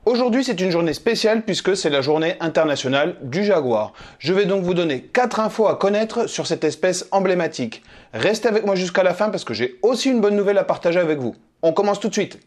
Aujourd'hui, c'est une journée spéciale puisque c'est la journée internationale du jaguar. Je vais donc vous donner 4 infos à connaître sur cette espèce emblématique. Restez avec moi jusqu'à la fin parce que j'ai aussi une bonne nouvelle à partager avec vous. On commence tout de suite.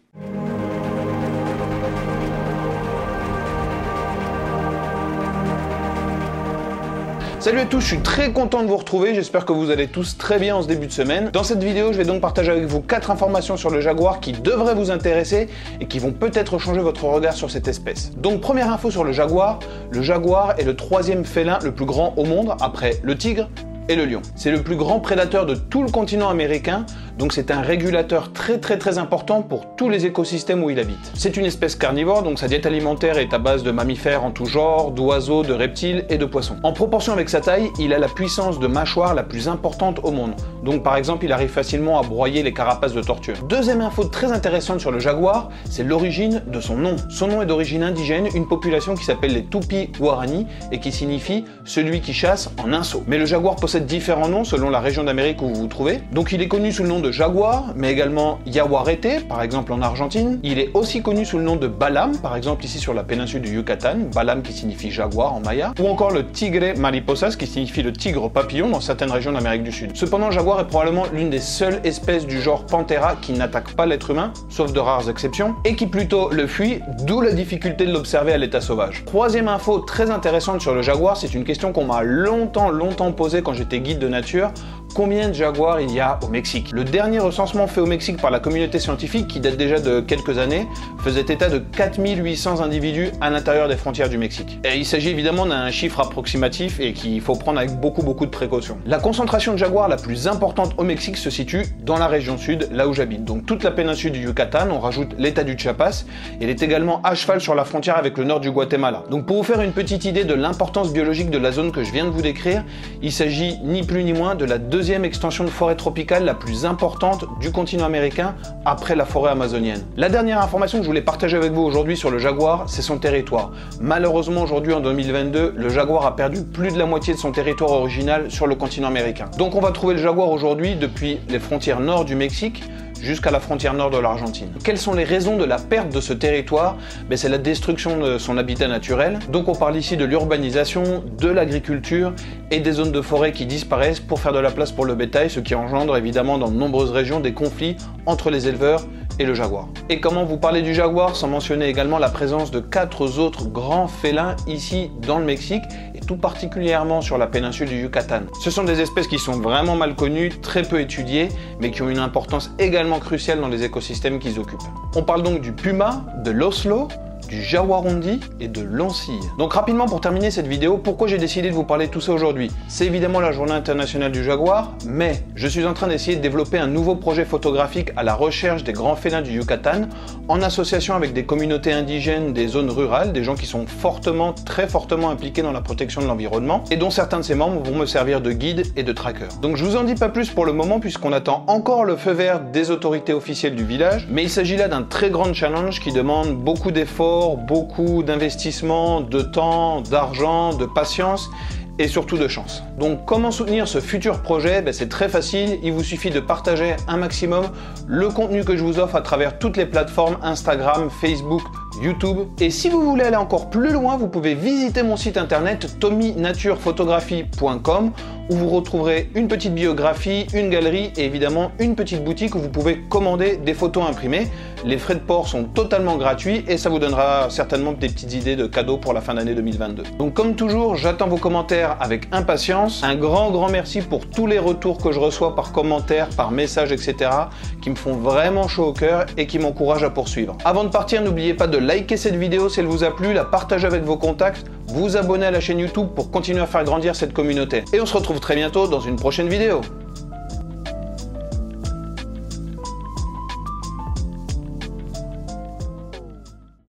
Salut à tous, je suis très content de vous retrouver, j'espère que vous allez tous très bien en ce début de semaine. Dans cette vidéo, je vais donc partager avec vous 4 informations sur le jaguar qui devraient vous intéresser et qui vont peut-être changer votre regard sur cette espèce. Donc première info sur le jaguar est le 3e félin le plus grand au monde après le tigre et le lion. C'est le plus grand prédateur de tout le continent américain, donc c'est un régulateur très important pour tous les écosystèmes où il habite. C'est une espèce carnivore, donc sa diète alimentaire est à base de mammifères en tout genre, d'oiseaux, de reptiles et de poissons. En proportion avec sa taille, il a la puissance de mâchoire la plus importante au monde. Donc par exemple, il arrive facilement à broyer les carapaces de tortue. Deuxième info très intéressante sur le jaguar, c'est l'origine de son nom. Son nom est d'origine indigène, une population qui s'appelle les Tupi-Guarani et qui signifie celui qui chasse en un saut. Mais le jaguar possède différents noms selon la région d'Amérique où vous vous trouvez. Donc il est connu sous le nom de jaguar, mais également yaguareté, par exemple en Argentine. Il est aussi connu sous le nom de balam, par exemple ici sur la péninsule du Yucatan, balam qui signifie jaguar en maya, ou encore le tigre mariposas qui signifie le tigre papillon dans certaines régions d'Amérique du Sud. Cependant, le jaguar est probablement l'une des seules espèces du genre Panthera qui n'attaque pas l'être humain, sauf de rares exceptions, et qui plutôt le fuit, d'où la difficulté de l'observer à l'état sauvage. Troisième info très intéressante sur le jaguar, c'est une question qu'on m'a longtemps posée quand j'étais guide de nature. Combien de jaguars il y a au Mexique? Le dernier recensement fait au Mexique par la communauté scientifique, qui date déjà de quelques années, faisait état de 4800 individus à l'intérieur des frontières du Mexique. Et il s'agit évidemment d'un chiffre approximatif et qu'il faut prendre avec beaucoup de précautions. La concentration de jaguars la plus importante au Mexique se situe dans la région sud, là où j'habite. Donc toute la péninsule du Yucatan, on rajoute l'état du Chiapas, et elle est également à cheval sur la frontière avec le nord du Guatemala. Donc pour vous faire une petite idée de l'importance biologique de la zone que je viens de vous décrire, il s'agit ni plus ni moins de la deuxième extension de forêt tropicale la plus importante du continent américain après la forêt amazonienne. La dernière information que je voulais partager avec vous aujourd'hui sur le jaguar, c'est son territoire. Malheureusement aujourd'hui en 2022, le jaguar a perdu plus de la moitié de son territoire original sur le continent américain. Donc on va trouver le jaguar aujourd'hui depuis les frontières nord du Mexique jusqu'à la frontière nord de l'Argentine. Quelles sont les raisons de la perte de ce territoire? C'est la destruction de son habitat naturel. Donc on parle ici de l'urbanisation, de l'agriculture et des zones de forêt qui disparaissent pour faire de la place pour le bétail, ce qui engendre évidemment dans de nombreuses régions des conflits entre les éleveurs et le jaguar. Et comment vous parler du jaguar sans mentionner également la présence de 4 autres grands félins ici dans le Mexique et tout particulièrement sur la péninsule du Yucatan. Ce sont des espèces qui sont vraiment mal connues, très peu étudiées, mais qui ont une importance également cruciale dans les écosystèmes qu'ils occupent. On parle donc du puma, de l'oslo, du jaguarundi et de l'oncille. Donc rapidement pour terminer cette vidéo, pourquoi j'ai décidé de vous parler de tout ça aujourd'hui? C'est évidemment la journée internationale du jaguar, mais je suis en train d'essayer de développer un nouveau projet photographique à la recherche des grands félins du Yucatan, en association avec des communautés indigènes des zones rurales, des gens qui sont très fortement impliqués dans la protection de l'environnement, et dont certains de ces membres vont me servir de guide et de tracker. Donc je vous en dis pas plus pour le moment puisqu'on attend encore le feu vert des autorités officielles du village, mais il s'agit là d'un très grand challenge qui demande beaucoup d'efforts, beaucoup d'investissement, de temps, d'argent, de patience et surtout de chance. Donc comment soutenir ce futur projet? C'est très facile, il vous suffit de partager un maximum le contenu que je vous offre à travers toutes les plateformes Instagram, Facebook, YouTube. Et si vous voulez aller encore plus loin, vous pouvez visiter mon site internet tommynaturephotography.com où vous retrouverez une petite biographie, une galerie et évidemment une petite boutique où vous pouvez commander des photos imprimées. Les frais de port sont totalement gratuits et ça vous donnera certainement des petites idées de cadeaux pour la fin d'année 2022. Donc comme toujours, j'attends vos commentaires avec impatience. Un grand merci pour tous les retours que je reçois par commentaires, par messages, etc. qui me font vraiment chaud au cœur et qui m'encouragent à poursuivre. Avant de partir, n'oubliez pas de liker cette vidéo si elle vous a plu, la partager avec vos contacts, vous abonner à la chaîne YouTube pour continuer à faire grandir cette communauté. Et on se retrouve très bientôt dans une prochaine vidéo.